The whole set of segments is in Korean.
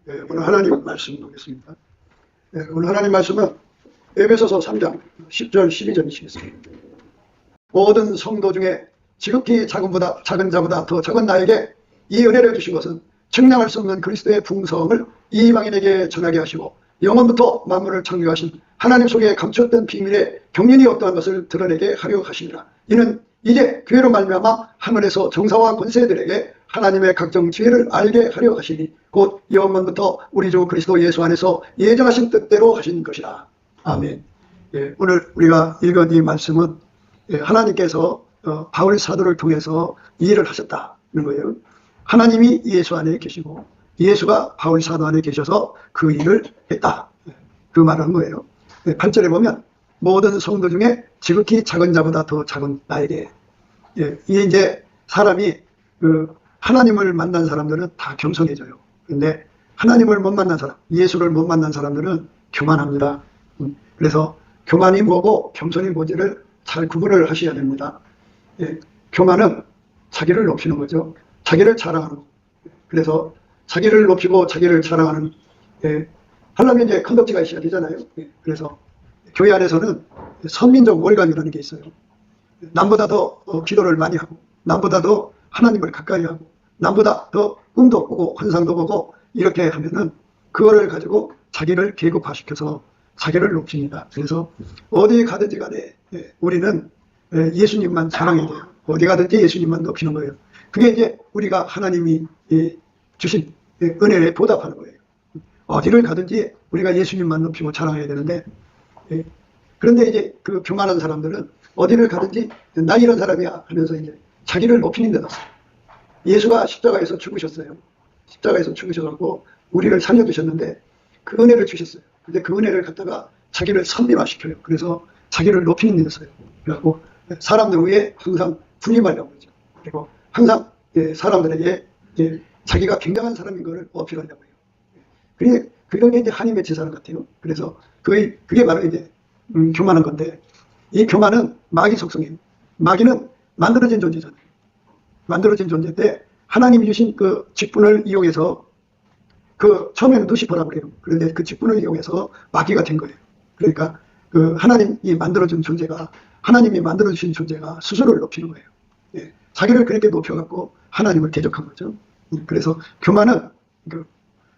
오늘 하나님 말씀 보겠습니다. 오늘 하나님 말씀은 에베소서 3장 10절 12절이시겠습니다. 모든 성도 중에 지극히 작은 자보다 더 작은 나에게 이 은혜를 주신 것은 측량할 수 없는 그리스도의 풍성을 이방인에게 전하게 하시고 영원부터 만물을 창조하신 하나님 속에 감추었던 비밀의 경륜이 어떠한 것을 드러내게 하려 하시니라. 이는 이제 교회로 말미암아 하늘에서 정사와 권세들에게 하나님의 각종 지혜를 알게 하려 하시니 곧 영원부터 우리 주 그리스도 예수 안에서 예정하신 뜻대로 하신 것이라. 아멘. 오늘 우리가 읽은 이 말씀은 하나님께서 바울 사도를 통해서 이 일을 하셨다는 거예요. 하나님이 예수 안에 계시고 예수가 바울 사도 안에 계셔서 그 일을 했다. 그 말을 한 거예요. 8절에 보면 모든 성도 중에 지극히 작은 자보다 더 작은 나에게. 이게 이제 사람이 하나님을 만난 사람들은 다 겸손해져요. 근데 하나님을 못 만난 사람, 예수를 못 만난 사람들은 교만합니다. 그래서 교만이 뭐고 겸손이 뭔지를 잘 구분을 하셔야 됩니다. 교만은 자기를 높이는 거죠. 자기를 자랑하는 거. 그래서 자기를 높이고 자기를 자랑하는, 하려면 이제 컨덕지가 있어야 되잖아요. 그래서 교회 안에서는 선민적 월간이라는 게 있어요. 남보다 더 기도를 많이 하고, 남보다 더 하나님을 가까이 하고, 남보다 더 꿈도 꾸고 환상도 보고, 이렇게 하면은 그거를 가지고 자기를 계급화시켜서 자기를 높입니다. 그래서 어디 가든지 간에 우리는 예수님만 사랑해야 돼요. 어디 가든지 예수님만 높이는 거예요. 그게 이제 우리가 하나님이 주신 은혜에 보답하는 거예요. 어디를 가든지 우리가 예수님만 높이고 자랑해야 되는데, 그런데 이제 그 교만한 사람들은 어디를 가든지 나 이런 사람이야 하면서 이제 자기를 높이는 데 넣었어요. 예수가 십자가에서 죽으셨어요. 십자가에서 죽으셔서 우리를 살려주셨는데 그 은혜를 주셨어요. 근데 그 은혜를 갖다가 자기를 선비화시켜요. 그래서 자기를 높이는 데 넣었어요. 그래갖고 사람들 위에 항상 군림하려고 그러죠. 그리고 항상 사람들에게 자기가 굉장한 사람인 것을 어필하려고 해요. 그런 게 이제 한임의 제사랑 같아요. 그래서 그게 바로 이제 교만한 건데, 이 교만은 마귀 속성이에요. 마귀는 만들어진 존재잖아요. 만들어진 존재인데 하나님이 주신 그 직분을 이용해서, 처음에는 루시퍼라고 그래요. 그런데 그 직분을 이용해서 마귀가 된 거예요. 그러니까 하나님이 만들어준 존재가, 하나님이 만들어주신 존재가 스스로를 높이는 거예요. 자기를 그렇게 높여갖고 하나님을 대적한 거죠. 그래서 교만은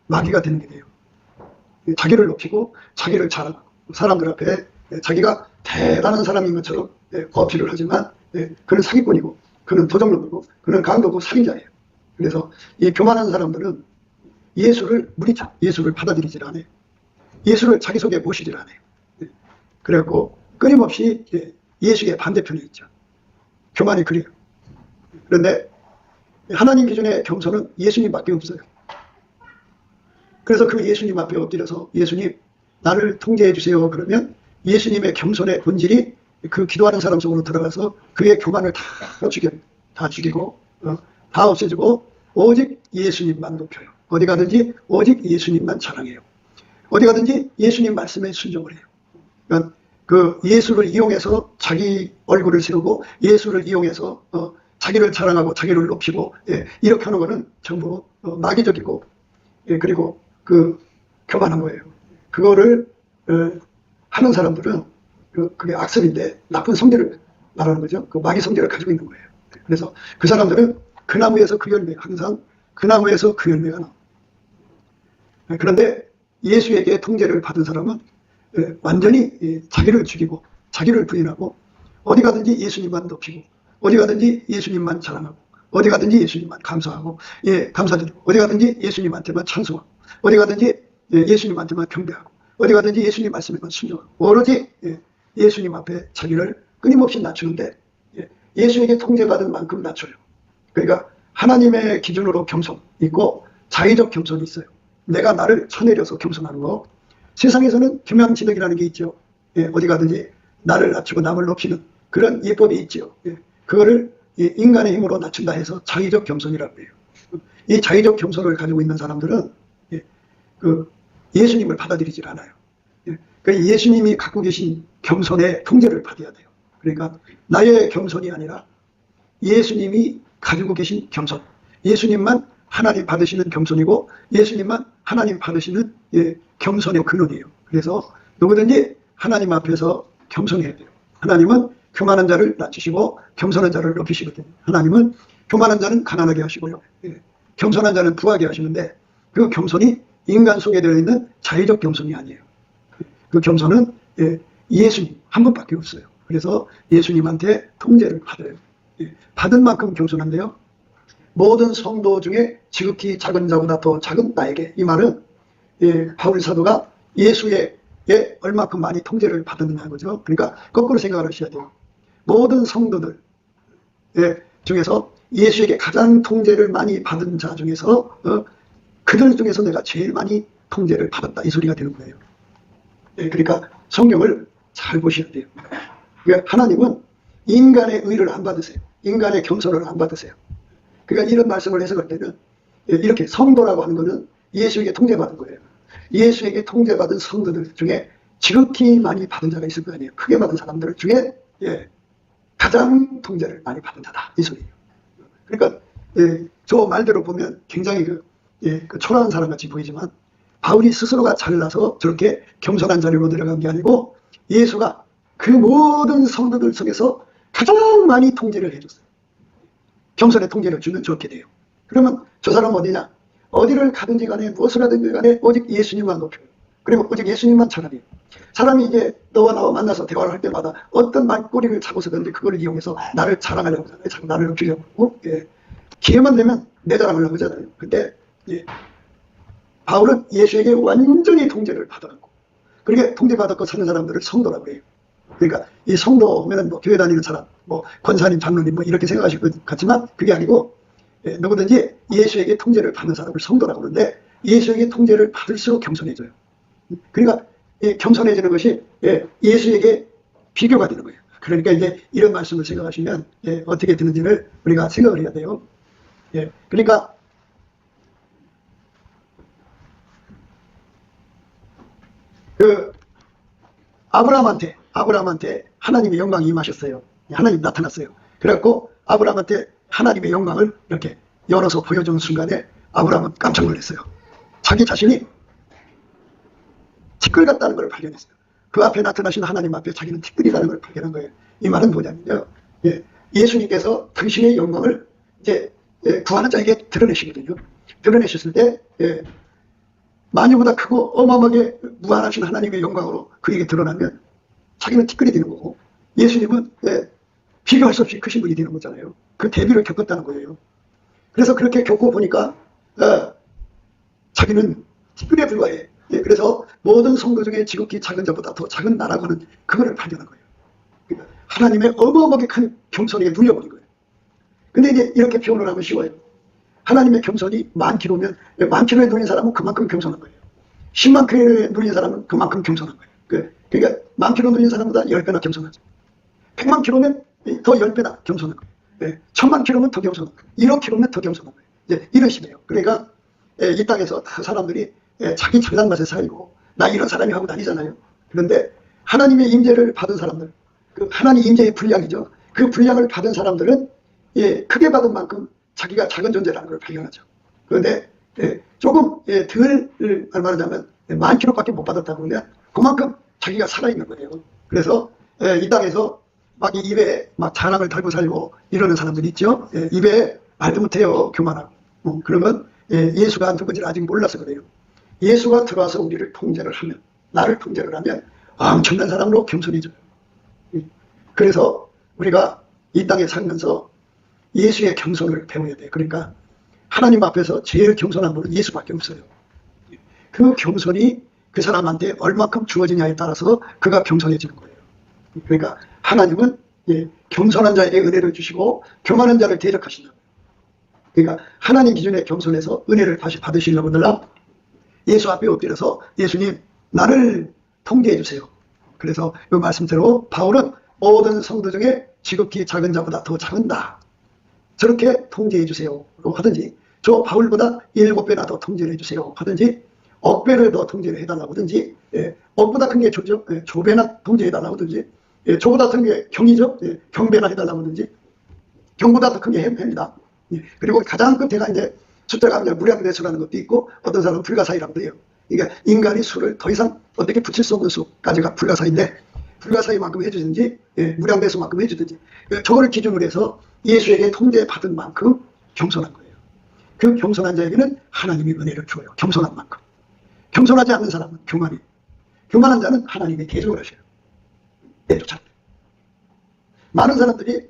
마귀가 되는 게 돼요. 자기를 높이고 자기를 자랑하고 사람들 앞에 자기가 대단한 사람인 것처럼 어필을 하지만 그는 사기꾼이고 그는 도적놈이고 그는 강도고 살인자예요. 그래서 이 교만한 사람들은 예수를 무리쳐, 예수를 받아들이질 않아요. 예수를 자기 속에 모시질 않아요. 그래갖고 끊임없이 예수의 반대편에 있죠. 교만이 그래요. 그런데 하나님 기준의 겸손은 예수님밖에 없어요. 그래서 그 예수님 앞에 엎드려서 예수님 나를 통제해 주세요 그러면 예수님의 겸손의 본질이 그 기도하는 사람 속으로 들어가서 그의 교만을 다 죽이고 다 없애주고 오직 예수님만 높여요. 어디 가든지 오직 예수님만 자랑해요. 어디 가든지 예수님 말씀에 순종을 해요. 그러니까 그 예수를 이용해서 자기 얼굴을 세우고 예수를 이용해서 자기를 자랑하고 자기를 높이고 이렇게 하는 거는 전부 마귀적이고 그리고 교만한 거예요. 그거를 하는 사람들은 그게 악습인데 나쁜 성질을 말하는 거죠. 그 마귀 성질을 가지고 있는 거예요. 그래서 그 사람들은 그 나무에서 그 열매, 항상 그 나무에서 그 열매가 나옵니다. 그런데 예수에게 통제를 받은 사람은 완전히 자기를 죽이고 자기를 부인하고 어디 가든지 예수님만 높이고 어디 가든지 예수님만 자랑하고 어디 가든지 예수님만 감사하고 감사드리고 어디 가든지 예수님한테만 찬송하고 어디 가든지 예수님한테만 경배하고 어디 가든지 예수님 말씀에만 순종하고 오로지 예수님 앞에 자기를 끊임없이 낮추는데 예수에게 통제받은 만큼 낮춰요. 그러니까 하나님의 기준으로 겸손 있고 자의적 겸손이 있어요. 내가 나를 쳐내려서 겸손하는 거. 세상에서는 겸양지덕이라는 게 있죠. 어디 가든지 나를 낮추고 남을 높이는 그런 예법이 있죠. 그거를 인간의 힘으로 낮춘다 해서 자의적 겸손이라고 해요. 이 자의적 겸손을 가지고 있는 사람들은 예수님을 받아들이질 않아요. 그러니까 예수님이 갖고 계신 겸손의 통제를 받아야 돼요. 그러니까 나의 겸손이 아니라 예수님이 가지고 계신 겸손, 예수님만 하나님 받으시는 겸손이고 예수님만 하나님 받으시는 겸손의 근원이에요. 그래서 누구든지 하나님 앞에서 겸손해야 돼요. 하나님은 교만한 자를 낮추시고 겸손한 자를 높이시거든요. 하나님은 교만한 자는 가난하게 하시고요. 겸손한 자는 부하게 하시는데 그 겸손이 인간 속에 들어있는 자의적 겸손이 아니에요. 그 겸손은 예수님 한 분밖에 없어요. 그래서 예수님한테 통제를 받아요. 받은 만큼 겸손한데요. 모든 성도 중에 지극히 작은 자보다 더 작은 나에게, 이 말은 바울 사도가 예수의 얼마큼 많이 통제를 받았느냐는 거죠. 그러니까 거꾸로 생각을 하셔야 돼요. 모든 성도들 중에서 예수에게 가장 통제를 많이 받은 자 중에서 그들 중에서 내가 제일 많이 통제를 받았다, 이 소리가 되는 거예요. 그러니까 성경을 잘 보셔야 돼요. 그러니까 하나님은 인간의 의를 안 받으세요. 인간의 겸손을 안 받으세요. 그러니까 이런 말씀을 해석할 때는 이렇게 성도라고 하는 것은 예수에게 통제받은 거예요. 예수에게 통제받은 성도들 중에 지극히 많이 받은 자가 있을 거 아니에요. 크게 받은 사람들 중에 가장 통제를 많이 받은 자다, 이 소리예요. 그러니까 저 말대로 보면 굉장히 그 초라한 사람 같이 보이지만 바울이 스스로가 잘나서 저렇게 겸손한 자리로 내려간 게 아니고 예수가 그 모든 성도들 속에서 가장 많이 통제를 해줬어요. 겸손의 통제를 주면 저렇게 돼요. 그러면 저 사람은 어디냐? 어디를 가든지 간에 무엇을 하든지 간에 오직 예수님만 높여요. 그리고 오직 예수님만 전하래요. 사람이 이제 너와 나와 만나서 대화를 할 때마다 어떤 말꼬리를 잡아서든지 그걸 이용해서 나를 자랑하려고 하잖아요. 자꾸 나를 높이려고 하고, 기회만 되면 내 자랑을 하잖아요. 근데 바울은 예수에게 완전히 통제를 받아갖고, 그렇게 통제받았고 사는 사람들을 성도라고 그래요. 그러니까 이 성도면은 뭐 교회 다니는 사람, 뭐 권사님, 장로님 뭐 이렇게 생각하실 것 같지만 그게 아니고 누구든지 예수에게 통제를 받는 사람을 성도라고 그러는데 예수에게 통제를 받을수록 겸손해져요. 그러니까 겸손해지는 것이 예수에게 비교가 되는 거예요. 그러니까 이제 이런 말씀을 생각하시면 어떻게 되는지를 우리가 생각을 해야 돼요. 그러니까 그 아브라함한테 하나님의 영광이 임하셨어요. 하나님 나타났어요. 그래갖고 아브라함한테 하나님의 영광을 이렇게 열어서 보여주는 순간에 아브라함은 깜짝 놀랐어요. 자기 자신이 티끌 같다는 걸 발견했어요. 그 앞에 나타나신 하나님 앞에 자기는 티끌이라는 걸 발견한 거예요. 이 말은 뭐냐면요. 예수님께서 당신의 영광을 이제 구하는 자에게 드러내시거든요. 드러내셨을 때 만유보다 크고 어마어마하게 무한하신 하나님의 영광으로 그에게 드러나면 자기는 티끌이 되는 거고 예수님은 비교할 수 없이 크신 분이 되는 거잖아요. 그 대비를 겪었다는 거예요. 그래서 그렇게 겪고 보니까 자기는 티끌에 불과해. 그래서 모든 성도 중에 지극히 작은 자보다 더 작은 나라고 하는 그거를 발견한 거예요. 그러니까 하나님의 어마어마하게 큰 겸손에게 눌려버린 거예요. 근데 이제 이렇게 표현을 하면 쉬워요. 하나님의 겸손이 만 킬로면 만 킬로에 누린 사람은 그만큼 겸손한 거예요. 10만 킬로에 누린 사람은 그만큼 겸손한 거예요. 그러니까 만 킬로 누린 사람보다 10배나 겸손하죠. 100만 킬로면 더 10배나 겸손한 거예요. 1000만 킬로면 더 겸손한 거예요. 1억 킬로면 더 겸손한 거예요. 이제 이런 식이에요. 그러니까 이 땅에서 다 사람들이 자기 잘난 맛에 살고 나 이런 사람이 하고 다니잖아요. 그런데 하나님의 임재를 받은 사람들, 그 하나님 임재의 분량이죠. 그 분량을 받은 사람들은 크게 받은 만큼 자기가 작은 존재라는 걸 발견하죠. 그런데 조금 덜 말하자면 만 킬로밖에 못 받았다고 그러면 그만큼 자기가 살아있는 거예요. 그래서 이 땅에서 막 입에 막 자랑을 달고 살고 이러는 사람들이 있죠. 입에 말도 못해요. 교만하고. 그러면 예수가 누군지를 아직 몰라서 그래요. 예수가 들어와서 우리를 통제를 하면, 나를 통제를 하면 엄청난 사람으로 겸손해져요. 그래서 우리가 이 땅에 살면서 예수의 겸손을 배워야 돼요. 그러니까 하나님 앞에서 제일 겸손한 분은 예수밖에 없어요. 그 겸손이 그 사람한테 얼마큼 주어지냐에 따라서 그가 겸손해지는 거예요. 그러니까 하나님은 겸손한 자에게 은혜를 주시고 교만한 자를 대적하신다. 그러니까 하나님 기준에 겸손해서 은혜를 다시 받으시려는 분들은 예수 앞에 엎드려서 예수님 나를 통제해 주세요. 그래서 이 말씀대로 바울은 모든 성도 중에 지극히 작은 자보다 더 작은 나 저렇게 통제해 주세요 하든지 저 바울보다 7배나 더 통제를 해 주세요 하든지 억배를 더 통제를 해달라고 하든지 억보다 큰 게 조죠. 조배나 통제해 달라고 하든지 조보다 큰 게 경이죠. 경배나 해달라고 하든지 경보다 더 큰 게 해입니다. 그리고 가장 끝에가 이제 숫자가 아니라 무량대수라는 것도 있고 어떤 사람은 불가사의라고 해요. 그러니까 인간이 수를 더 이상 어떻게 붙일 수 없는 수까지가 불가사의인데 불가사의만큼 해주든지 무량대수만큼 해주든지 저거를 기준으로 해서 예수에게 통제받은 만큼 겸손한 거예요. 그 겸손한 자에게는 하나님이 은혜를 줘요. 겸손한 만큼. 겸손하지 않는 사람은 교만이에요. 교만한 자는 하나님의 대적을 하셔요. 내쫓아. 많은 사람들이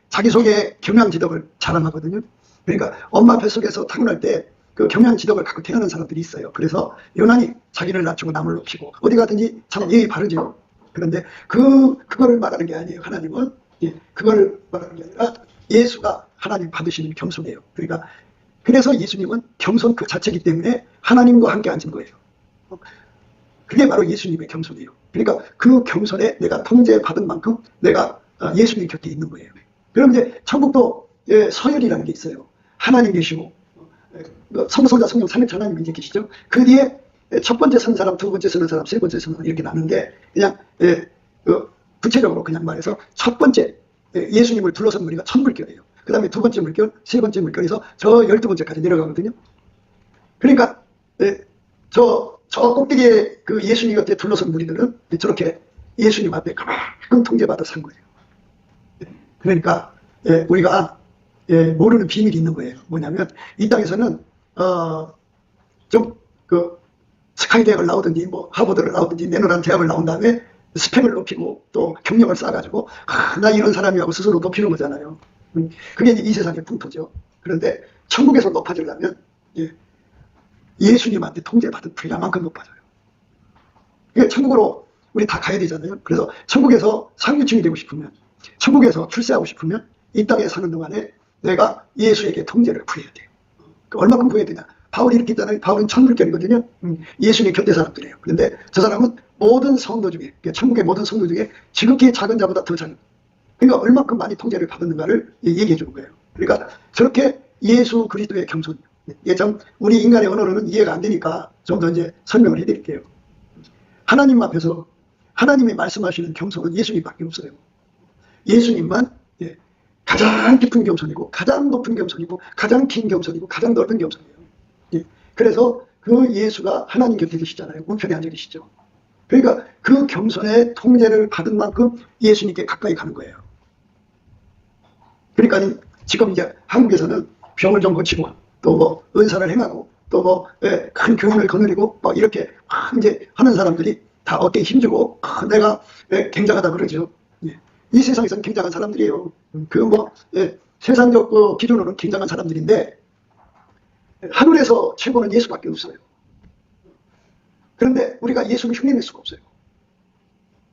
자기 속에 경양지덕을 자랑하거든요. 그러니까 엄마 뱃속에서 타고날 때 그 경양지덕을 갖고 태어난 사람들이 있어요. 그래서 유난히 자기를 낮추고 남을 높이고 어디 가든지 참 예의 바르죠. 그런데 그거를 말하는 게 아니에요. 하나님은 그걸 말하는 게 아니라 예수가 하나님 받으시는 겸손이에요. 그러니까 그래서 예수님은 겸손 그 자체이기 때문에 하나님과 함께 앉은 거예요. 그게 바로 예수님의 겸손이에요. 그러니까 그 겸손에 내가 통제받은 만큼 내가 예수님 곁에 있는 거예요. 그럼 이제 천국도 서열이라는 게 있어요. 하나님 계시고 성성자 성령 삼위일체 하나님 이제 계시죠. 그 뒤에 첫 번째 선 사람, 두 번째 서는 사람, 세 번째 서는 사람 이렇게 나누는데 그냥 구체적으로 그냥 말해서 첫 번째 예수님을 둘러싼 무리가 첫 물결이에요. 그 다음에 두 번째 물결, 세 번째 물결에서 저 12번째까지 내려가거든요. 그러니까 저 꼭대기에 그 예수님 곁에 둘러선 무리들은 저렇게 예수님 앞에 가만히 통제받아 산 거예요. 그러니까 우리가 모르는 비밀이 있는 거예요. 뭐냐면 이 땅에서는 좀 그 스카이 대학을 나오든지 뭐 하버드를 나오든지 내노란 대학을 나온 다음에 스펙을 높이고 또 경력을 쌓아가지고 나 이런 사람이라고 스스로 높이는 거잖아요. 그게 이제 이 세상의 풍토죠. 그런데 천국에서 높아지려면 예수님한테 통제받은 분량만큼 높아져요. 그러니까 천국으로 우리 다 가야 되잖아요. 그래서 천국에서 상류층이 되고 싶으면, 천국에서 출세하고 싶으면 이 땅에 사는 동안에 내가 예수에게 통제를 구해야 돼요. 얼마큼 구해야 되냐. 바울이 이렇게 했잖아요. 바울은 천물결이거든요. 예수님 곁에 사람들이에요. 그런데 저 사람은 모든 성도 중에, 그러니까 천국의 모든 성도 중에 지극히 작은 자보다 더 작은, 그러니까 얼마큼 많이 통제를 받았는가를 얘기해 주는 거예요. 그러니까 저렇게 예수 그리스도의 겸손, 참 우리 인간의 언어로는 이해가 안 되니까 좀 더 이제 설명을 해 드릴게요. 하나님 앞에서 하나님이 말씀하시는 겸손은 예수님밖에 없어요. 예수님만 가장 깊은 겸손이고 가장 높은 겸손이고 가장 긴 겸손이고 가장 넓은 겸손이에요. 그래서 그 예수가 하나님 곁에 계시잖아요. 우편에 앉아 계시죠. 그러니까 그 겸손의 통제를 받은 만큼 예수님께 가까이 가는 거예요. 그러니까 지금 이제 한국에서는 병을 좀 고치고 또 뭐 은사를 행하고 또 뭐 큰 교훈을 거느리고 막 이렇게 이제 하는 사람들이 다 어깨에 힘주고 내가 굉장하다 그러죠. 이 세상에서는 굉장한 사람들이에요. 그 뭐 세상적 기준으로는 굉장한 사람들인데 하늘에서 최고는 예수밖에 없어요. 그런데 우리가 예수를 흉내낼 수가 없어요.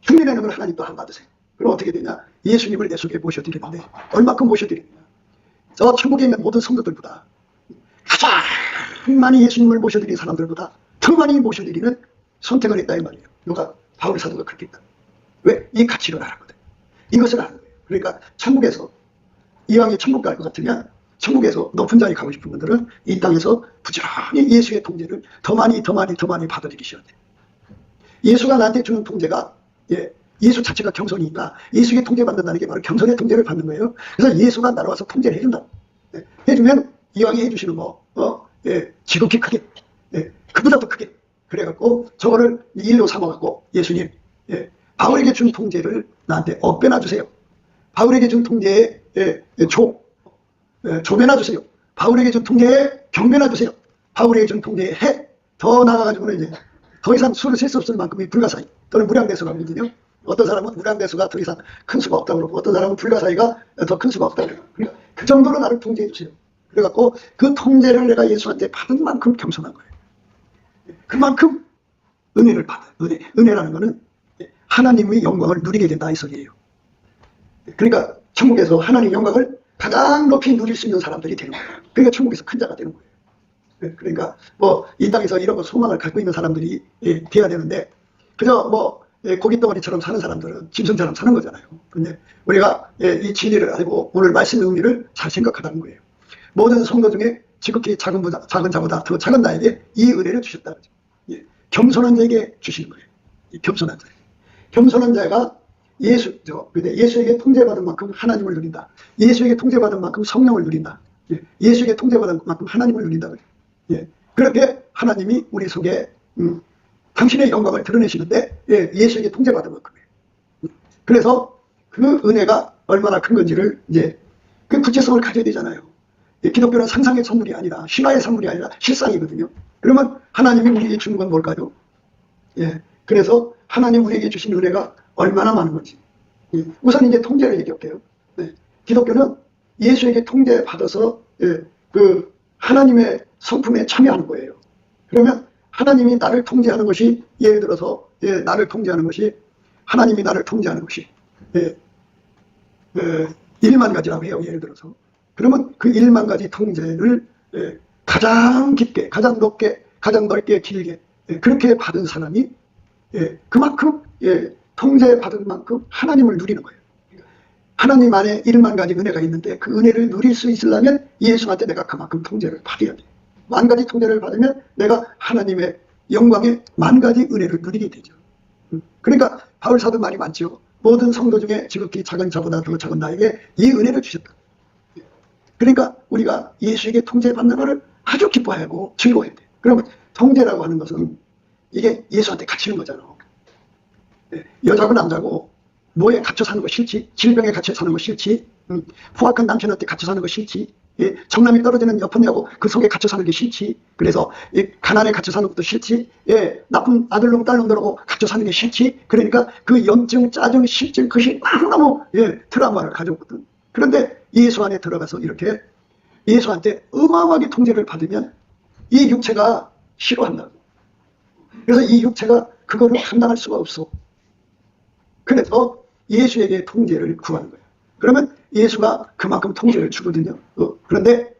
흉내내는 걸 하나님 또 안 받으세요. 그럼 어떻게 되냐? 예수님을 내 속에 모셔드리는데 얼마큼 모셔드리느냐? 저 천국에 있는 모든 성도들보다 가장 많이 예수님을 모셔드린 사람들보다 더 많이 모셔드리는 선택을 했다 이 말이에요. 누가? 바울 사도가 그렇게 했다. 왜? 이 가치를 알았거든. 이것을 아는 거예요. 그러니까 천국에서 이왕에 천국 갈 것 같으면 천국에서 높은 자리 가고 싶은 분들은 이 땅에서 부지런히 예수의 통제를 더 많이 받아들이셔야 돼요. 예수가 나한테 주는 통제가 예수 자체가 겸손이니까 예수의 통제받는다는 게 바로 겸손의 통제를 받는 거예요. 그래서 예수가 나와서 통제를 해준다. 해주면 이왕에 해주시는 지극히 크게 그보다 더 크게 그래갖고 저거를 일로 삼아갖고 예수님 바울에게 준 통제를 나한테 억배나 주세요. 바울에게 준 통제에 조배나 주세요. 바울에게 준 통제에 경배나 주세요. 바울에게 준 통제에 더 나아가지고는 이제 더 이상 수를 셀 수 없을 만큼의 불가사의 또는 무량대수가 있거든요. 어떤 사람은 무량대수가 더 이상 큰 수가 없다고 그러고 어떤 사람은 불가사의가 더 큰 수가 없다고 그래요. 그러니까 그 정도로 나를 통제해 주세요. 그래갖고 그 통제를 내가 예수한테 받은 만큼 겸손한 거예요. 그만큼 은혜를 받아. 은혜라는 거는 하나님의 영광을 누리게 된다 이 소리예요. 그러니까 천국에서 하나님의 영광을 가장 높이 누릴 수 있는 사람들이 되는 거예요. 그러니까 천국에서 큰 자가 되는 거예요. 그러니까 뭐 이 땅에서 이런 거 소망을 갖고 있는 사람들이 돼야 되는데 그저 뭐 고깃덩어리처럼 사는 사람들은 짐승처럼 사는 거잖아요. 근데 우리가 이 진리를 알고 오늘 말씀의 의미를 잘 생각하라는 거예요. 모든 성도 중에 지극히 작은 자보다 더 작은 나에게 이 은혜를 주셨다. 겸손한 자에게 주시는 거예요. 겸손한 자. 겸손한 자가 예수에게 통제받은 만큼 하나님을 누린다. 예수에게 통제받은 만큼 성령을 누린다. 예, 예수에게 통제받은 만큼 하나님을 누린다 그래요. 예, 그렇게 하나님이 우리 속에 당신의 영광을 드러내시는데, 예, 예수에게 통제받은 만큼이에요. 그래서 그 은혜가 얼마나 큰 건지를 이제 그 구체성을 가져야 되잖아요. 예, 기독교는 상상의 선물이 아니라, 신화의 선물이 아니라 실상이거든요. 그러면 하나님이 우리에게 주는 건 뭘까요? 예, 그래서 하나님 우리에게 주신 은혜가 얼마나 많은 건지. 예, 우선 이제 통제를 얘기할게요. 네, 기독교는 예수에게 통제받아서, 예, 그 하나님의 성품에 참여하는 거예요. 그러면 하나님이 나를 통제하는 것이, 예를 들어서, 예, 나를 통제하는 것이, 하나님이 나를 통제하는 것이, 예, 1만 가지라고 해요. 예를 들어서. 그러면 그 1만 가지 통제를, 예, 가장 깊게, 가장 높게, 가장 넓게, 길게, 예, 그렇게 받은 사람이, 예, 그만큼, 예, 통제받은 만큼 하나님을 누리는 거예요. 하나님 안에 1만 가지 은혜가 있는데 그 은혜를 누릴 수 있으려면 예수한테 내가 그만큼 통제를 받아야 돼. 만 가지 통제를 받으면 내가 하나님의 영광의 만 가지 은혜를 누리게 되죠. 그러니까 바울 사도 말이 많죠. 모든 성도 중에 지극히 작은 자보다 더 작은 나에게 이 은혜를 주셨다. 그러니까 우리가 예수에게 통제받는 것을 아주 기뻐하고 즐거워해야 돼. 그러면 통제라고 하는 것은 이게 예수한테 갇히는 거잖아. 여자고 남자고 뭐에 갇혀 사는 거 싫지? 질병에 갇혀 사는 거 싫지? 포악한 남편한테 갇혀 사는 거 싫지? 예, 정남이 떨어지는 여편녀고 그 속에 갇혀 사는 게 싫지? 그래서 가난에 갇혀 사는 것도 싫지? 예, 나쁜 아들놈 딸놈들하고 갇혀 사는 게 싫지? 그러니까 그 염증, 짜증, 실증 그것이 너무너무, 예, 트라우마를 가져오거든. 그런데 예수 안에 들어가서 이렇게 예수한테 어마어마하게 통제를 받으면 이 육체가 싫어한다고. 그래서 이 육체가 그거를 감당할 수가 없어. 그래서 예수에게 통제를 구하는 거예요. 그러면 예수가 그만큼 통제를 주거든요. 그런데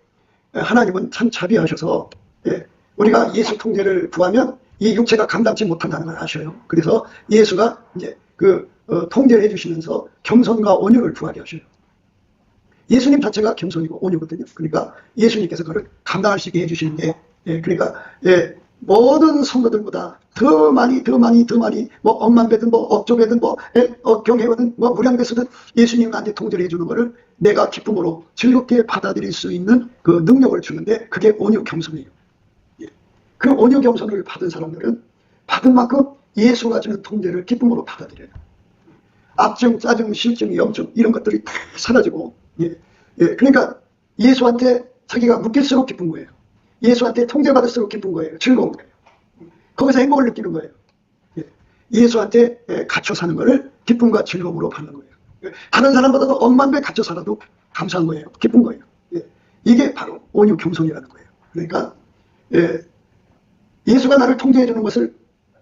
하나님은 참 자비하셔서, 예, 우리가 예수 통제를 구하면 이 육체가 감당치 못한다는 걸 아셔요. 그래서 예수가 이제 통제를 해주시면서 겸손과 온유를 구하게 하셔요. 예수님 자체가 겸손이고 온유거든요. 그러니까 예수님께서 그걸 감당할 수 있게 해주시는 게, 예, 그러니까, 예, 모든 성도들보다 더 많이 뭐 억만 배든 뭐 억조 배든 뭐 경혜거든 뭐 무량배수든 예수님 나한테 통제를 해주는 거를 내가 기쁨으로 즐겁게 받아들일 수 있는 그 능력을 주는데 그게 온유 겸손이에요. 예. 그 온유 겸손을 받은 사람들은 받은 만큼 예수가 주는 통제를 기쁨으로 받아들여요. 악증, 짜증, 실증, 염증 이런 것들이 다 사라지고, 예. 예. 그러니까 예수한테 자기가 묶일수록 기쁜 거예요. 예수한테 통제받을수록 기쁜 거예요. 즐거운 거예요. 거기서 행복을 느끼는 거예요. 예. 예수한테 갇혀 사는 거를 기쁨과 즐거움으로 받는 거예요. 예. 다른 사람보다도 억만 배 갇혀 살아도 감사한 거예요. 기쁜 거예요. 예. 이게 바로 온유 겸손이라는 거예요. 그러니까, 예. 예수가 나를 통제해 주는 것을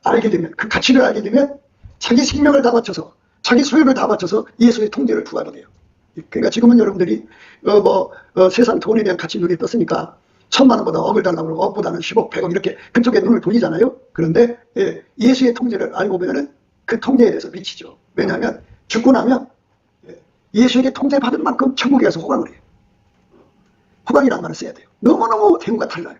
알게 되면, 그 가치를 알게 되면 자기 생명을 다 바쳐서, 자기 소유를 다 바쳐서 예수의 통제를 구하게 돼요. 그러니까 지금은 여러분들이 세상 돈에 대한 가치 눈에 떴으니까 1000만 원보다 억을 달라고 그러고 억보다는 10억, 100억 이렇게 그쪽에 눈을 돌리잖아요. 그런데, 예, 예수의 통제를 알고 보면은 그 통제에 대해서 미치죠. 왜냐하면 죽고 나면, 예, 예수에게 통제받은 만큼 천국에 가서 호강을 해요. 호강이라는 말을 써야 돼요. 너무너무 대우가 달라요.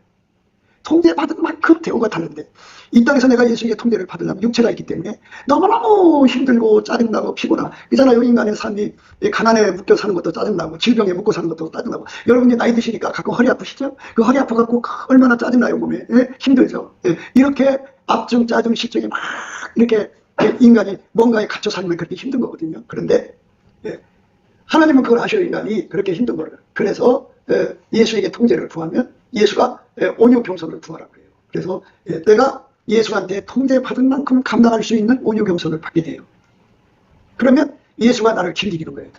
통제받은 만큼 대우가 다른데 이 땅에서 내가 예수에게 통제를 받으려면 육체가 있기 때문에 너무너무 힘들고 짜증나고 피곤하고 그잖아요. 인간의 삶이 가난에 묶여 사는 것도 짜증나고 질병에 묶여 사는 것도 짜증나고 여러분이 나이 드시니까 가끔 허리 아프시죠? 그 허리 아파갖고 얼마나 짜증나요 몸에. 예? 힘들죠. 예. 이렇게 압증 짜증 실증이 막 이렇게 인간이 뭔가에 갇혀 살면 그렇게 힘든 거거든요. 그런데, 예, 하나님은 그걸 아셔요. 인간이 그렇게 힘든 거를. 그래서 예수에게 통제를 구하면 예수가 온유 겸손을 구하라고 해요. 그래서 내가 예수한테 통제받은 만큼 감당할 수 있는 온유 겸손을 받게 돼요. 그러면 예수가 나를 길들이는 거예요.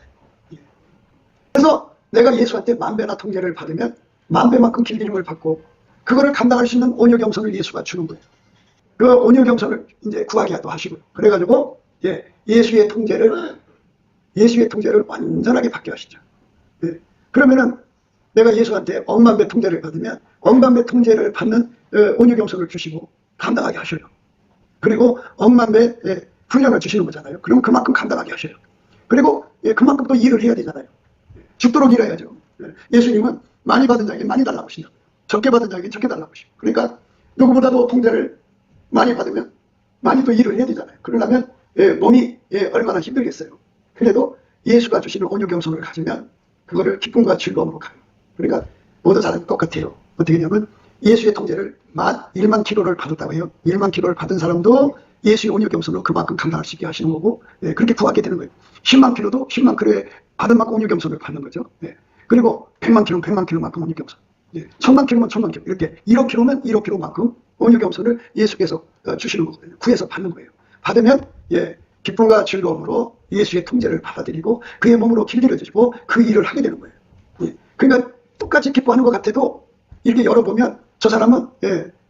그래서 내가 예수한테 만배나 통제를 받으면 만배만큼 길들임을 받고 그거를 감당할 수 있는 온유 겸손을 예수가 주는 거예요. 그 온유 겸손을 이제 구하게 하시고요. 그래가지고 예수의 통제를 완전하게 받게 하시죠. 그러면은 내가 예수한테 억만배 통제를 받으면 억만배 통제를 받는 온유 겸손을 주시고 감당하게 하셔요. 그리고 억만배 훈련을 주시는 거잖아요. 그럼 그만큼 감당하게 하셔요. 그리고 그만큼 또 일을 해야 되잖아요. 죽도록 일해야죠. 예수님은 많이 받은 자에게 많이 달라고 하신다고요. 적게 받은 자에게 적게 달라고 하시고. 그러니까 누구보다도 통제를 많이 받으면 많이 또 일을 해야 되잖아요. 그러려면 몸이 얼마나 힘들겠어요. 그래도 예수가 주시는 온유 겸손을 가지면 그거를 기쁨과 즐거움으로 가요. 그러니까 모든 사람이 똑같아요. 어떻게 되냐면 예수의 통제를 1만 킬로를 받았다고 해요. 1만 킬로를 받은 사람도 예수의 온유 겸손으로 그만큼 감당할 수 있게 하시는 거고, 그렇게 구하게 되는 거예요. 10만 킬로도 10만 킬로에 받은 만큼 온유 겸손을 받는 거죠. 그리고 100만 킬로는 100만 킬로만큼 온유 겸손. 1000만 킬로면 1000만 킬로. 이렇게 1억 킬로면 1억 킬로만큼 온유 겸손을 예수께서 주시는 거거든요. 구해서 받는 거예요. 받으면 기쁨과 즐거움으로 예수의 통제를 받아들이고 그의 몸으로 길들여 주시고 그 일을 하게 되는 거예요. 그러니까 똑같이 기뻐하는 것 같아도 이렇게 열어보면 저 사람은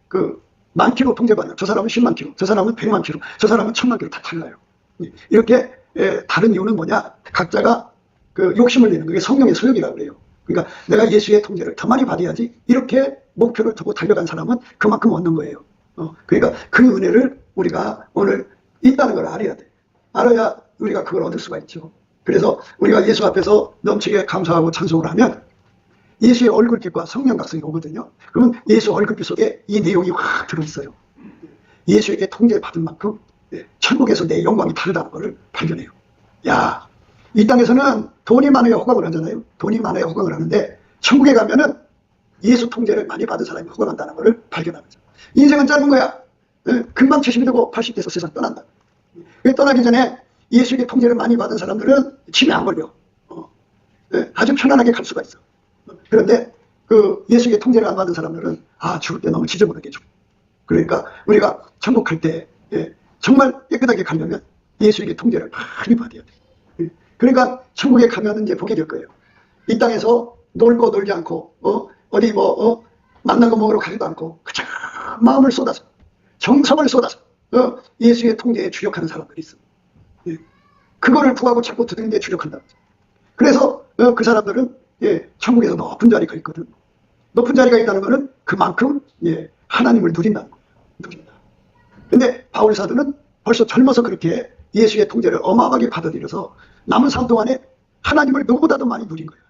그 10,000킬로 통제받는, 저 사람은 10만 킬로, 저 사람은 100만 킬로, 저 사람은 1000만 킬로 다 달라요. 이렇게 다른 이유는 뭐냐? 각자가 그 욕심을 내는 그게 성령의 소욕이라고 그래요. 그러니까 내가 예수의 통제를 더 많이 받아야지 이렇게 목표를 두고 달려간 사람은 그만큼 얻는 거예요. 그러니까 그 은혜를 우리가 오늘 있다는 걸 알아야 돼. 알아야 우리가 그걸 얻을 수가 있죠. 그래서 우리가 예수 앞에서 넘치게 감사하고 찬송을 하면 예수의 얼굴빛과 성령 각성이 오거든요. 그러면 예수 얼굴빛 속에 이 내용이 확 들어있어요. 예수에게 통제받은 만큼 천국에서 내 영광이 다르다는 것을 발견해요. 야, 이 땅에서는 돈이 많아야 호강을 하잖아요. 돈이 많아야 호강을 하는데 천국에 가면은 예수 통제를 많이 받은 사람이 호강한다는 것을 발견하는 거죠. 인생은 짧은 거야. 금방 70이 되고 80대에서 세상 떠난다. 떠나기 전에 예수에게 통제를 많이 받은 사람들은 침에 안 걸려. 아주 편안하게 갈 수가 있어. 그런데 그 예수에게 통제를 안 받은 사람들은 죽을 때 너무 지저분하게 죽어. 그러니까 우리가 천국 갈 때 정말 깨끗하게 가려면 예수에게 통제를 많이 받아야 돼. 그러니까 천국에 가면 이제 보게 될 거예요. 이 땅에서 놀고 놀지 않고 어디 만난 거 먹으러 가지도 않고 그저 마음을 쏟아서 정성을 쏟아서 예수의 통제에 주력하는 사람들이 있어. 그거를 구하고 찾고 듣는 데 주력한다. 그래서 그 사람들은 천국에서 높은 자리가 있거든. 높은 자리가 있다는 것은 그만큼 하나님을 누린다는 거예요. 누린다. 근데 바울 사도는 벌써 젊어서 그렇게 예수의 통제를 어마어마하게 받아들여서 남은 삶 동안에 하나님을 누구보다도 많이 누린 거예요.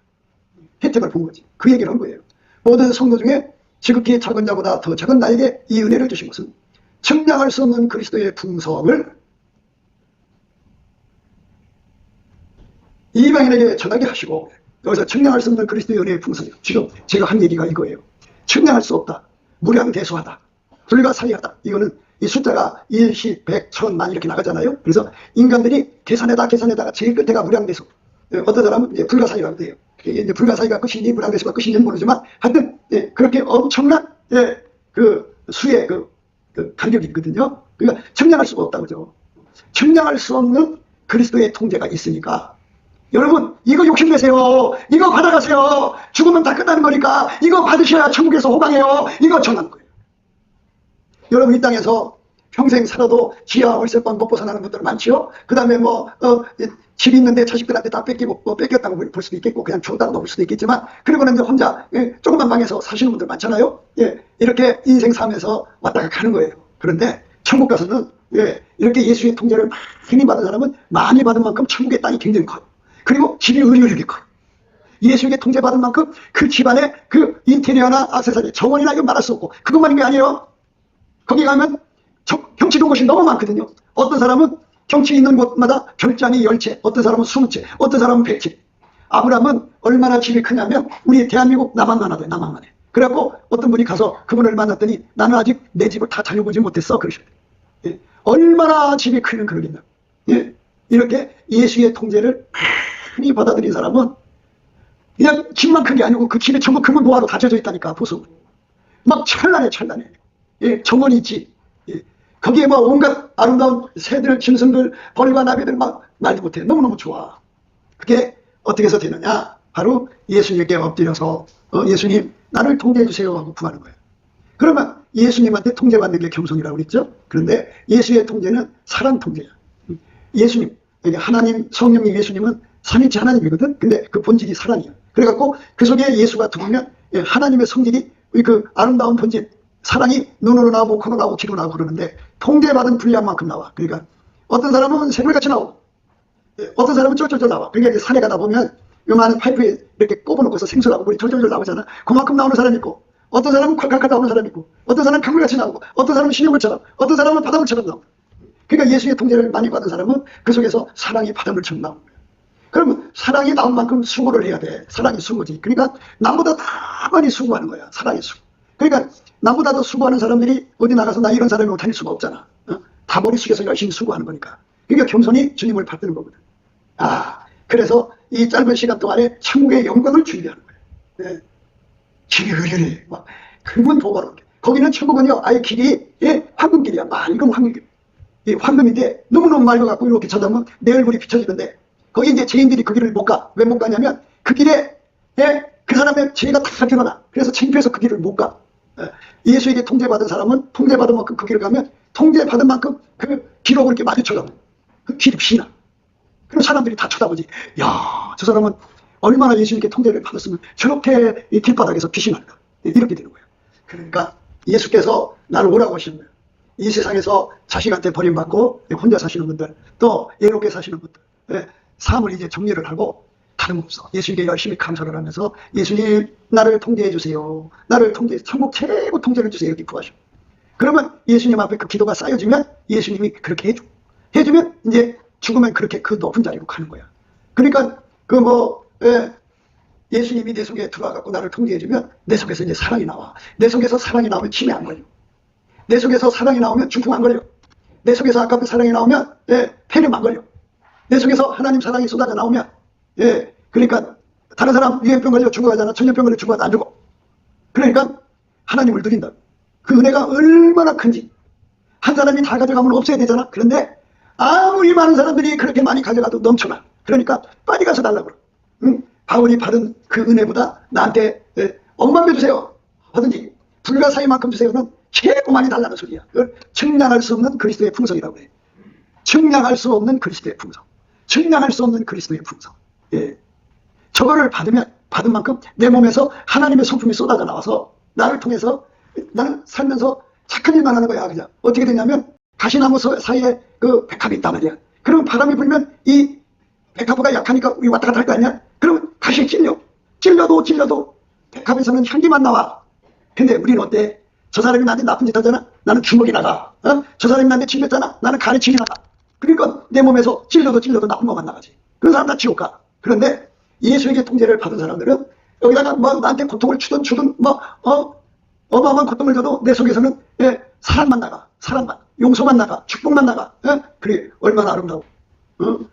혜택을 본 거지. 그 얘기를 한 거예요. 모든 성도 중에 지극히 작은 자보다 더 작은 나에게 이 은혜를 주신 것은 측량할 수 없는 그리스도의 풍성을 이방인에게 전하게 하시고, 여기서 측량할 수 없는 그리스도의 은혜의 풍성이요. 지금 제가 한 얘기가 이거예요. 측량할 수 없다. 무량대소하다. 불가사의하다. 이거는 이 숫자가 1, 10, 100, 1000, 만 이렇게 나가잖아요. 그래서 인간들이 계산에다가 제일 끝에가 무량대소. 어떤 사람은 이제 불가사의라고 해요. 이게 이제 불가사의가 끝인지 무량대소가 끝인지는 모르지만 하여튼 그렇게 엄청난 그 수의 그 간격이 있거든요. 그러니까 측량할 수가 없다고 그러죠. 측량할 수 없는 그리스도의 통제가 있으니까 여러분 이거 욕심내세요. 이거 받아가세요. 죽으면 다 끝나는 거니까 이거 받으셔야 천국에서 호강해요. 이거 전하는 거예요. 여러분 이 땅에서 평생 살아도 지하 월세방 못 벗어나는 분들 많지요. 그 다음에 집 있는데 자식들한테 다 뺏기고 뺏겼다고 볼 수도 있겠고 그냥 줘다가 볼 수도 있겠지만 그리고는 이제 혼자 조그만 방에서 사시는 분들 많잖아요. 이렇게 인생 삶에서 왔다가 가는 거예요. 그런데 천국 가서는 이렇게 예수의 통제를 많이 받은 사람은 많이 받은 만큼 천국의 땅이 굉장히 커요. 그리고 집이 의리의리하게 커요. 예수에게 통제받은 만큼 그 집안의 그 인테리어나 액세서리 정원이나 이거 말할 수 없고 그것만인 게 아니에요. 거기 가면 경치 좋은 곳이 너무 많거든요. 어떤 사람은 경치 있는 곳마다 별장이 10채, 어떤 사람은 20채, 어떤 사람은 100채. 아브라함은 얼마나 집이 크냐면 우리 대한민국 남한만 하대, 남한만 해. 그래갖고 어떤 분이 가서 그분을 만났더니 나는 아직 내 집을 다 다녀보지 못했어. 그러셨대요. 얼마나 집이 크면 그러겠나. 이렇게 예수의 통제를 많이 받아들인 사람은 그냥 집만 큰 게 아니고 그 집에 전부 금은 보화로 다져져 있다니까, 보석으로. 막 찬란해. 정원이 있지. 거기에 온갖 아름다운 새들, 짐승들, 벌과 나비들 막 말도 못해. 너무너무 좋아. 그게 어떻게 해서 되느냐? 바로 예수님께 엎드려서 예수님 나를 통제해 주세요 하고 구하는 거예요. 그러면 예수님한테 통제받는 게 겸손이라고 그랬죠. 그런데 예수의 통제는 사랑 통제야. 예수님, 하나님, 성령님, 예수님은 삼위일체 하나님이거든. 근데 그 본질이 사랑이야. 그래갖고 그 속에 예수가 들어오면 하나님의 성질이 그 아름다운 본질, 사랑이 눈으로 나오고 코로 나오고 귀로 나오고 그러는데 통제받은 분량만큼 나와. 그러니까 어떤 사람은 새물같이 나오고 어떤 사람은 쫄쫄쫄 나와. 그러니까 이제 산에 가다 보면 요만한 파이프에 이렇게 꼽아놓고서 생수라고 물이 졸졸졸 나오잖아. 그만큼 나오는 사람이 있고 어떤 사람은 콸콸콸 나오는 사람이 있고 어떤 사람은 강물같이 나오고 어떤 사람은 신유물처럼 어떤 사람은 바닷물처럼 나오고. 그러니까 예수의 통제를 많이 받은 사람은 그 속에서 사랑이 바닷물처럼 나오는 거예요. 그러면 사랑이 나온 만큼 수고를 해야 돼. 사랑이 수고지. 그러니까 남보다 다 많이 수고하는 거야. 사랑이 수고. 그러니까 남보다 더 수고하는 사람들이 어디 나가서 나 이런 사람이라고 다닐 수가 없잖아. 다 머리 숙여서 열심히 수고하는 거니까. 그러니까 겸손히 주님을 받드는 거거든. 그래서 이 짧은 시간 동안에 천국의 영광을 준비하는 거예요. 네. 길이 흐리네. 막 그분 도바로. 거기는 천국은요, 아예 길이 황금길이야. 맑은 황금길. 이 황금인데 너무너무 맑아갖고 이렇게 쳐다보면 내 얼굴이 비춰지는데 거기 이제 죄인들이 그 길을 못 가. 왜 못 가냐면 그 길에 그 사람의 죄가 다 드러나. 그래서 창피해서 그 길을 못 가. 예수에게 통제받은 사람은 통제받은 만큼 그 길을 가면 통제받은 만큼 그 기록을 이렇게 마주쳐가. 그 길이 비나. 그럼 사람들이 다 쳐다보지. 야, 저 사람은 얼마나 예수님께 통제를 받았으면 저렇게 이 길바닥에서 빛이 날까. 이렇게 되는 거예요. 그러니까 예수께서 나를 오라고 하시는 거예요. 이 세상에서 자식한테 버림받고 혼자 사시는 분들, 또 외롭게 사시는 분들, 삶을 이제 정리를 하고 다름없어. 예수님께 열심히 감사를 하면서 예수님 나를 통제해 주세요. 나를 통제해, 천국 최고 통제를 주세요. 이렇게 구하셔. 그러면 예수님 앞에 그 기도가 쌓여지면 예수님이 그렇게 해주면 이제 죽으면 그렇게 그 높은 자리로 가는 거야. 그러니까 예수님이 내 속에 들어와갖고 나를 통제해주면 내 속에서 이제 사랑이 나와. 내 속에서 사랑이 나오면 치매 안 걸려. 내 속에서 사랑이 나오면 중풍 안 걸려. 내 속에서 아까 그 사랑이 나오면 폐렴 안 걸려. 내 속에서 하나님 사랑이 쏟아져 나오면 그러니까 다른 사람 유행병 걸려 죽어가잖아. 천연병 걸려 죽어가도 안 죽어. 그러니까 하나님을 누린다. 그 은혜가 얼마나 큰지. 한 사람이 다 가져가면 없어야 되잖아. 그런데 아무리 많은 사람들이 그렇게 많이 가져가도 넘쳐나. 그러니까 빨리 가서 달라고 그래. 바울이 받은 그 은혜보다 나한테 100만 배 주세요 하든지 불가사의만큼 주세요는 최고 많이 달라는 소리야. 그걸 측량할 수 없는 그리스도의 풍성이라고 해. 측량할 수 없는 그리스도의 풍성. 측량할 수 없는 그리스도의 풍성. 저거를 받은 만큼 내 몸에서 하나님의 성품이 쏟아져 나와서 나를 통해서 나는 살면서 착한 일만 하는 거야. 그냥 어떻게 되냐면 가시나무 사이에 그 백합이 있단 말이야. 그럼 바람이 불면 이 백합화가 약하니까 왔다 갔다 할 거 아니야? 그러면 가시에 찔려도 백합에서는 향기만 나와. 근데 우리는 어때? 저 사람이 나한테 나쁜 짓 하잖아? 나는 주먹이 나가. 저 사람이 나한테 찔렸잖아? 나는 칼에 침이 나가. 그러니까 내 몸에서 찔려도 나쁜 것만 나가지. 그런 사람 다 지옥 가. 그런데 예수에게 통제를 받은 사람들은 여기다가 나한테 고통을 주든 어마어마한 고통을 줘도 내 속에서는 사랑만 나가. 사랑만. 용서만 나가. 축복만 나가. 그래 얼마나 아름다워.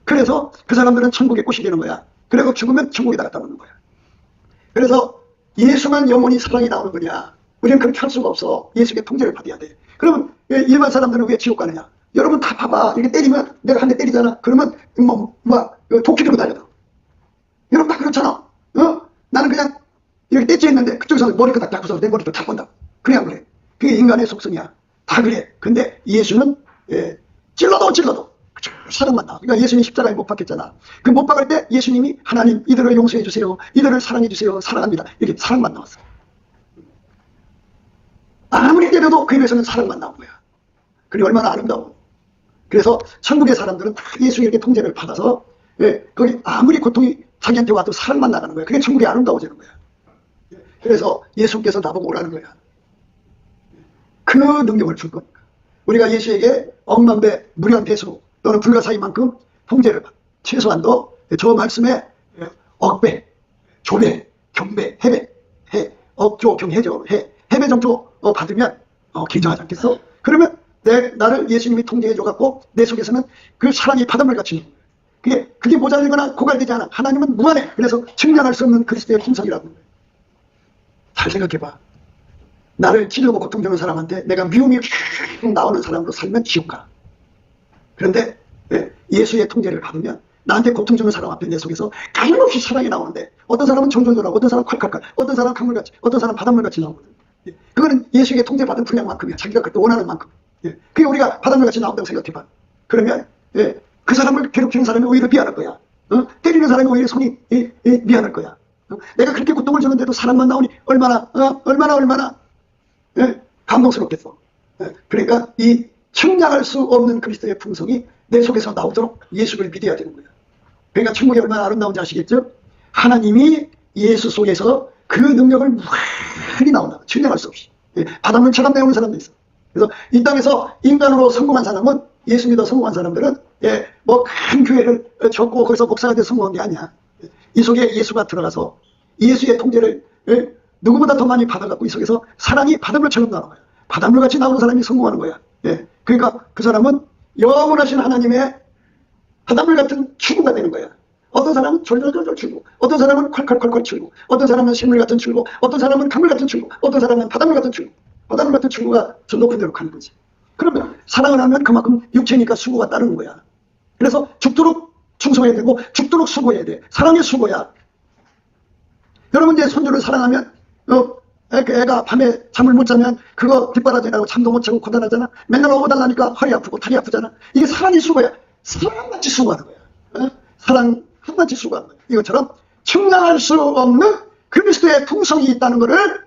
그래서 그 사람들은 천국의 꽃이 되는 거야. 그리고 죽으면 천국에다 갖다 놓는 거야. 그래서 예수만 영원히 사랑이 나오는 거냐. 우리는 그렇게 할 수가 없어. 예수의 통제를 받아야 돼. 그러면 일반 사람들은 왜 지옥 가느냐. 여러분 다 봐봐. 이렇게 때리면 내가 한 대 때리잖아. 그러면 도끼 들고 다녀. 여러분 다 그렇잖아. 나는 그냥 이렇게 떼찌 했는데 그쪽에서 머리카락 딱 잡고서 내 머리도 다 본다. 그래 안 그래? 그게 인간의 속성이야. 다 그래. 근데 예수는 찔러도 사랑만 나와. 그러니까 예수님이 십자가에 못 박혔잖아. 그 못 박을 때 예수님이 하나님 이들을 용서해 주세요. 이들을 사랑해 주세요. 사랑합니다. 이렇게 사랑만 나왔어. 아무리 때려도 그 입에서는 사랑만 나온 거야. 그게 얼마나 아름다워. 그래서 천국의 사람들은 다 예수에게 통제를 받아서 거기 아무리 고통이 자기한테 와도 사랑만 나가는 거야. 그게 천국이 아름다워지는 거야. 그래서 예수께서 나보고 오라는 거야. 그 능력을 줄 거니까. 우리가 예수에게 억만 배, 무량 배수 또는 불가사의만큼 통제를 받아. 최소한도 저 말씀에 억배, 조배, 경배, 해배, 억조, 경해조, 해배 정도 받으면 긴장하지 않겠어? 그러면 나를 예수님이 통제해줘갖고 내 속에서는 그 사랑이 바닷물 같이 그게 모자르거나 고갈되지 않아. 하나님은 무한해. 그래서 측량할 수 없는 그리스도의 풍성이라고. 잘 생각해봐. 나를 찔르고 고통 주는 사람한테 내가 미움이 나오는 사람으로 살면 지옥 가. 그런데 예수의 통제를 받으면 나한테 고통 주는 사람 앞에 내 속에서 가임없이 사랑이 나오는데 어떤 사람은 정졸졸하고 어떤 사람은 콸콸콸 어떤 사람은 강물같이 어떤 사람은 바닷물같이 나오거든. 그거는 예수에게 통제받은 분량만큼이야. 자기가 그때 원하는 만큼. 그게 우리가 바닷물같이 나온다고 생각해봐. 그러면 그 사람을 괴롭히는 사람이 오히려 미안할 거야. 때리는 사람이 오히려 손이 미안할 거야. 내가 그렇게 고통을 주는데도 사랑만 나오니 얼마나 감동스럽겠어. 그러니까 이 측량할 수 없는 그리스도의 풍성이 내 속에서 나오도록 예수를 믿어야 되는 거야. 그러니까 천국이 얼마나 아름다운지 아시겠죠? 하나님이 예수 속에서 그 능력을 무한히 나온다. 측량할 수 없이. 바닷물처럼 내오는 사람도 있어. 그래서 이 땅에서 인간으로 성공한 사람은 예수 믿어 성공한 사람들은 뭐 큰 교회를 접고 거기서 목사가 돼서 성공한 게 아니야. 이 속에 예수가 들어가서 예수의 통제를 누구보다 더 많이 받아갖고 이 속에서 사랑이 바닷물처럼 나오는 거야. 바닷물같이 나오는 사람이 성공하는 거야. 그러니까 그 사람은 영원하신 하나님의 바닷물 같은 추구가 되는 거야. 어떤 사람은 졸졸졸졸 추구, 어떤 사람은 콸콸콸콸 추구, 어떤 사람은 식물 같은 추구, 어떤 사람은 강물 같은 추구, 어떤 사람은 바닷물 같은 추구. 바닷물 같은 추구가 저 높은 데로 가는 거지. 그러면 사랑을 하면 그만큼 육체니까 수고가 따르는 거야. 그래서 죽도록 충성해야 되고 죽도록 수고해야 돼. 사랑의 수고야. 여러분 이제 손주를 사랑하면 애가 밤에 잠을 못 자면 그거 뒷바라지라고 잠도 못 자고 고단하잖아. 맨날 오고 달라니까 허리 아프고 다리 아프잖아. 이게 사랑의 수고야. 사랑같이 수고하는 거야. 사랑 한같이 수고하는 거야. 이것처럼 측량할 수 없는 그리스도의 풍성이 있다는 것을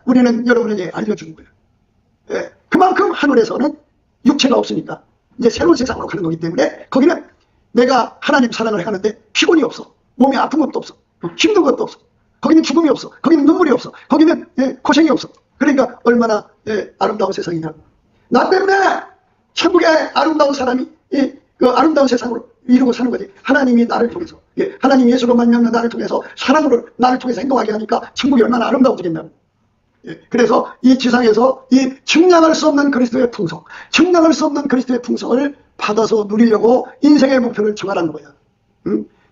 우리는 여러분에게 알려주는 거예요. 그만큼 하늘에서는 육체가 없으니까 이제 새로운 세상으로 가는 거기 때문에 거기는 내가 하나님 사랑을 하는데 피곤이 없어. 몸에 아픈 것도 없어. 힘든 것도 없어. 거기는 죽음이 없어. 거기는 눈물이 없어. 거기는 고생이 없어. 그러니까 얼마나 아름다운 세상이냐. 나 때문에 천국의 아름다운 사람이 그 아름다운 세상으로 이루고 사는 거지. 하나님이 나를 통해서 하나님 예수로 만나면 나를 통해서 사랑으로 나를 통해서 행동하게 하니까 천국이 얼마나 아름다워지겠냐고. 그래서 이 지상에서 이 측량할 수 없는 그리스도의 풍성, 측량할 수 없는 그리스도의 풍성을 받아서 누리려고 인생의 목표를 정하라는 거야.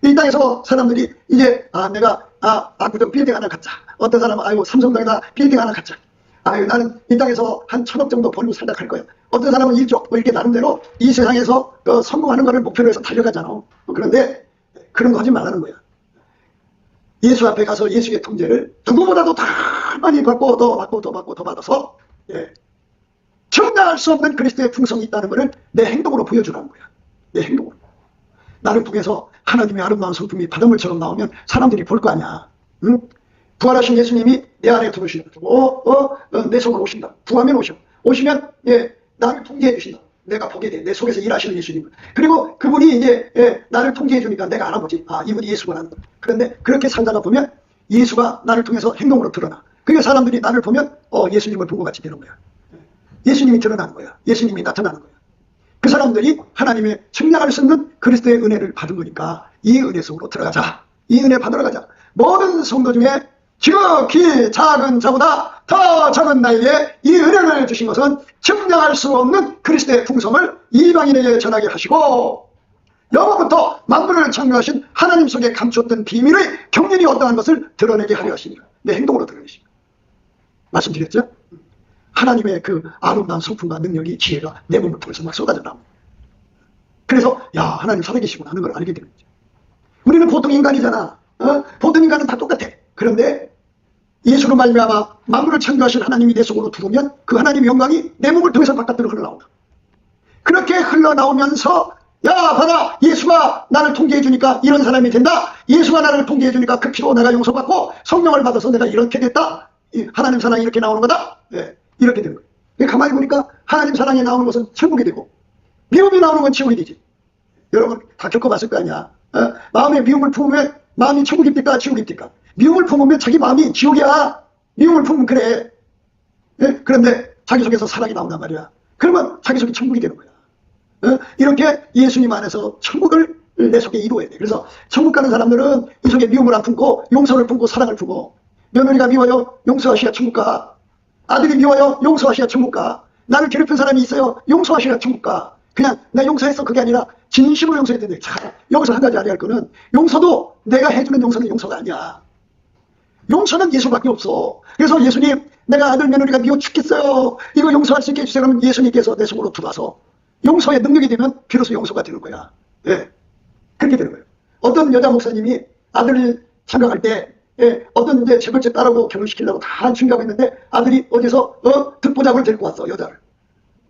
이 땅에서 사람들이 이제 내가 압구정 빌딩 하나 갖자. 어떤 사람은 아이고 삼성동에다 빌딩 하나 갖자. 아유 나는 이 땅에서 한 1,000억 정도 벌고 살다 갈 거야. 어떤 사람은 1조 뭐 이렇게 나름대로 이 세상에서 성공하는 거를 목표로 해서 달려가잖아. 그런데 그런 거 하지 말라는 거야. 예수 앞에 가서 예수의 통제를 누구보다도 다 많이 받고 더 받고 더 받고 더 받아서 청량할 수 없는 그리스도의 풍성이 있다는 것을 내 행동으로 보여주라는 거야. 내 행동으로. 나를 통해서 하나님의 아름다운 성품이 바닷물처럼 나오면 사람들이 볼 거 아니야. 응? 부활하신 예수님이 내 안에 들어오신다. 내 속으로 오신다. 부하면 오시면 나를 통제해 주신다. 내가 보게 돼. 내 속에서 일하시는 예수님을. 그리고 그분이 이제 나를 통제해 주니까 내가 알아보지. 이분이 예수구나. 그런데 그렇게 살다가 보면 예수가 나를 통해서 행동으로 드러나. 그러니까 사람들이 나를 보면 예수님을 본 것 같이 되는 거야. 예수님이 드러나는 거야. 예수님이 나타나는 거야. 그 사람들이 하나님의 측량할 수 없는 그리스도의 은혜를 받은 거니까 이 은혜 속으로 들어가자. 이 은혜 받으러 가자. 모든 성도 중에 지극히 작은 자보다 더 작은 나에게 이 은혜를 주신 것은 측량할 수 없는 그리스도의 풍성을 이방인에게 전하게 하시고 영원부터 만물을 창조하신 하나님 속에 감췄던 비밀의 경륜이 어떠한 것을 드러내게 하려 하시니까 내 행동으로 드러내십니다. 말씀드렸죠? 하나님의 그 아름다운 성품과 능력이 지혜가 내 몸을 통해서 막 쏟아져 나옵니다. 그래서 하나님 살아계시구나 하는 걸 알게 되는 거죠. 우리는 보통 인간이잖아. 보통 인간은 다 똑같아. 그런데 예수로 말미암아 만물을 창조하신 하나님이 내 속으로 들어오면 그 하나님의 영광이 내 몸을 통해서 바깥으로 흘러나온다. 그렇게 흘러나오면서 봐라 예수가 나를 통제해 주니까 이런 사람이 된다. 예수가 나를 통제해 주니까 그 피로 내가 용서받고 성령을 받아서 내가 이렇게 됐다. 하나님 사랑이 이렇게 나오는 거다. 이렇게 되는 거예요. 가만히 보니까 하나님 사랑이 나오는 것은 천국이 되고 미움이 나오는 건 지옥이 되지. 여러분 다 겪어봤을 거 아니야. 마음에 미움을 품으면 마음이 천국입니까 지옥입니까? 미움을 품으면 자기 마음이 지옥이야. 미움을 품으면 그래. 그런데 자기 속에서 사랑이 나온단 말이야. 그러면 자기 속이 천국이 되는 거야. 이렇게 예수님 안에서 천국을 내 속에 이루어야 돼. 그래서 천국 가는 사람들은 이 속에 미움을 안 품고 용서를 품고 사랑을 품고 며느리가 미워요. 용서하셔야 천국 가. 아들이 미워요. 용서하셔야 천국 가. 나를 괴롭힌 사람이 있어요. 용서하셔야 천국 가. 그냥 나 용서했어 그게 아니라 진심으로 용서해야 되는데 여기서 한 가지 알아야 할 거는 용서도 내가 해주는 용서는 용서가 아니야. 용서는 예수밖에 없어. 그래서 예수님 내가 아들 며느리가 미워 죽겠어요. 이거 용서할 수 있게 해주세요. 그러면 예수님께서 내 속으로 들어와서 용서의 능력이 되면 비로소 용서가 되는 거야. 그렇게 되는 거예요. 어떤 여자 목사님이 아들을 장가갈 때 어떤 이제 재벌집 딸하고 결혼시키려고 다 준비하고 있는데 아들이 어디서 듣보잡을 데리고 왔어 여자를.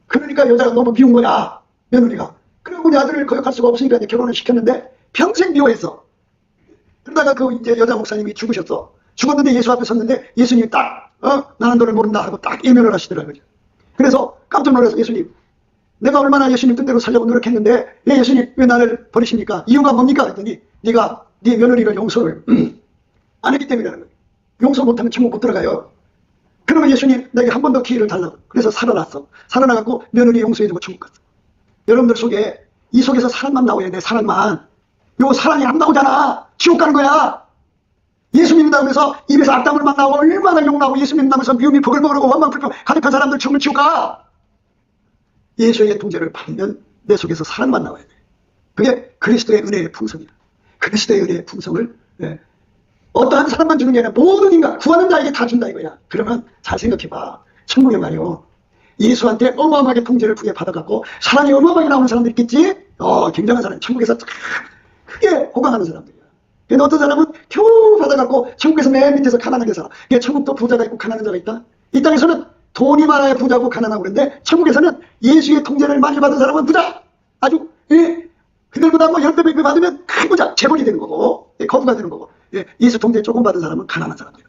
그러니까 여자가 너무 미운 거야 며느리가. 그리고 우리 아들을 거역할 수가 없으니까 이제 결혼을 시켰는데 평생 미워했어. 그러다가 그 이제 여자 목사님이 죽으셨어. 죽었는데 예수 앞에 섰는데 예수님이 딱 나는 너를 모른다 하고 딱 예면을 하시더라고요. 그래서 깜짝 놀라서 예수님 내가 얼마나 예수님 뜻대로 살려고 노력했는데 왜 예수님 왜 나를 버리십니까? 이유가 뭡니까? 그랬더니 네가 네 며느리를 용서를 안 했기 때문이라는 거예요. 용서 못하면 천국 못 들어가요. 그러면 예수님 내게 한 번 더 기회를 달라고. 그래서 살아났어. 살아나갖고 며느리 용서해주고 천국 갔어. 여러분들 속에 이 속에서 사랑만 나와야 돼. 사랑만. 요 사랑이 안 나오잖아. 지옥 가는 거야. 예수 믿는다고 해서 입에서 악담을만 나오고 얼마나 욕나고 예수 믿는다면서 미움이 버글버글하고 원망불평 가득한 사람들 정말 지옥 가. 예수의 통제를 받으면 내 속에서 사랑만 나와야 돼. 그게 그리스도의 은혜의 풍성이다. 그리스도의 은혜의 풍성을 어떠한 사람만 주는 게 아니라 모든 인간 구하는 자에게 다 준다 이거야. 그러면 잘 생각해봐. 천국에 말이요. 예수한테 어마어마하게 통제를 크게 받아갖고 사랑이 어마어마하게 나오는 사람들 있겠지? 굉장한 사람. 천국에서 크게 호강하는 사람들이야. 근데 어떤 사람은 겨우 받아갖고 천국에서 맨 밑에서 가난하게 살아. 천국도 부자가 있고 가난한 자가 있다. 이 땅에서는 돈이 많아야 부자고 가난하고 그런데 천국에서는 예수의 통제를 많이 받은 사람은 부자. 아주 그들보다 뭐 10배 100배 받으면 큰 부자 재벌이 되는 거고 거부가 되는 거고 예수 통제 조금 받은 사람은 가난한 사람이에요.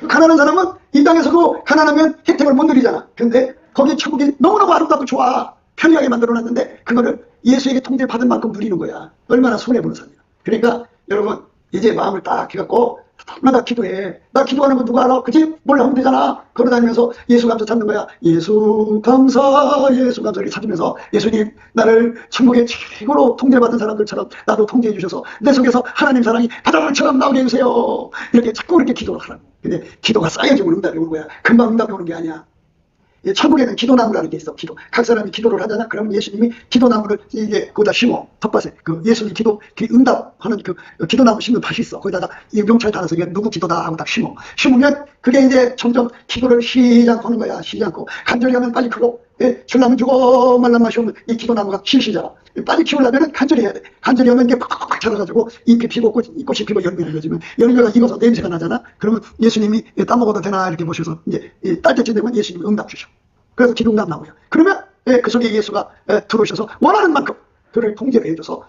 가난한 사람은 이 땅에서도 가난하면 혜택을 못 누리잖아. 근데 거기 천국이 너무너무 아름답고 좋아. 편리하게 만들어놨는데 그거를 예수에게 통제를 받은 만큼 누리는 거야. 얼마나 손해보는 삶이야. 그러니까 여러분 이제 마음을 딱 해갖고 날마다 기도해. 나 기도하는 거 누가 알아? 그치? 뭘 하면 되잖아. 걸어다니면서 예수 감사 찾는 거야. 예수 감사 예수 감사를 찾으면서 예수님 나를 천국의 최고로 통제받은 사람들처럼 나도 통제해 주셔서 내 속에서 하나님 사랑이 바다물처럼 나오게 해주세요. 이렇게 자꾸 이렇게 기도를 하라고. 근데 기도가 쌓여지고 응답이 오는 거야. 금방 응답이 오는 게 아니야. 천국에는 기도나무라는 게 있어. 기도. 각 사람이 기도를 하잖아. 그러면 예수님이 기도나무를 거기다 심어. 텃밭에. 예수님 응답하는 기도나무 심는 밭이 있어. 거기다가 명찰 달아서 이게 누구 기도다 하고 딱 심어. 심으면 그게 이제 점점 기도를 쉬지 않고 하는 거야. 쉬지 않고. 간절히 하면 빨리 크고, 줄라면 주고 말라면 마시면 이 기도나무가 실시잖아. 빨리 키우려면 간절히 해야 돼. 간절히 하면 이게 팍팍팍 자라가지고 잎이 피고 꽃이 피고 열매를 맺으면 열매가 익어서 냄새가 나잖아. 그러면 예수님이 따 먹어도 되나 이렇게 보셔서 이제 딸 때쯤 되면 예수님이 응답 주셔. 그래서 기도 응답 나오고요. 그러면 그 속에 예수가 들어오셔서 원하는 만큼 그를 통제를 해줘서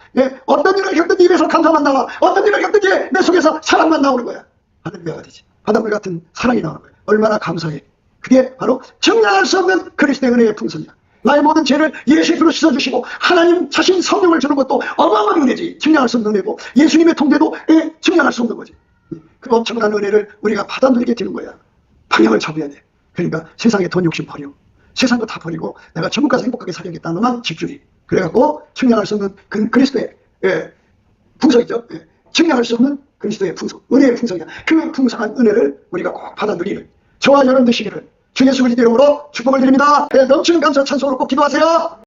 어떤 일을 겪든지 입에서 감사만 나와. 어떤 일을 겪든지 내 속에서 사랑만 나오는 거야. 하늘배가 되지. 바닷물 같은 사랑이 나오는 거야. 얼마나 감사해. 그게 바로 정량할 수 없는 그리스도의 은혜의 풍성이야. 나의 모든 죄를 예수로 씻어주시고 하나님 자신 성령을 주는 것도 어마어마한 은혜지. 증량할 수 없는 은혜고 예수님의 통제도 증량할 수 없는 거지. 그 엄청난 은혜를 우리가 받아들이게 되는 거야. 방향을 잡아야 돼. 그러니까 세상에 돈 욕심 버려. 세상 거 다 버리고 내가 천국 가서 행복하게 살아야겠다는 것만 집중해. 그래갖고 증량할 수 없는 그리스도의 풍성이죠. 증량할 수 없는 그리스도의 풍성, 은혜의 풍성이야. 그 풍성한 은혜를 우리가 꼭 받아들이는 저와 여러분 되시기를 주 예수 그리스도 이름으로 축복을 드립니다. 넘치는 감사 찬송으로 꼭 기도하세요.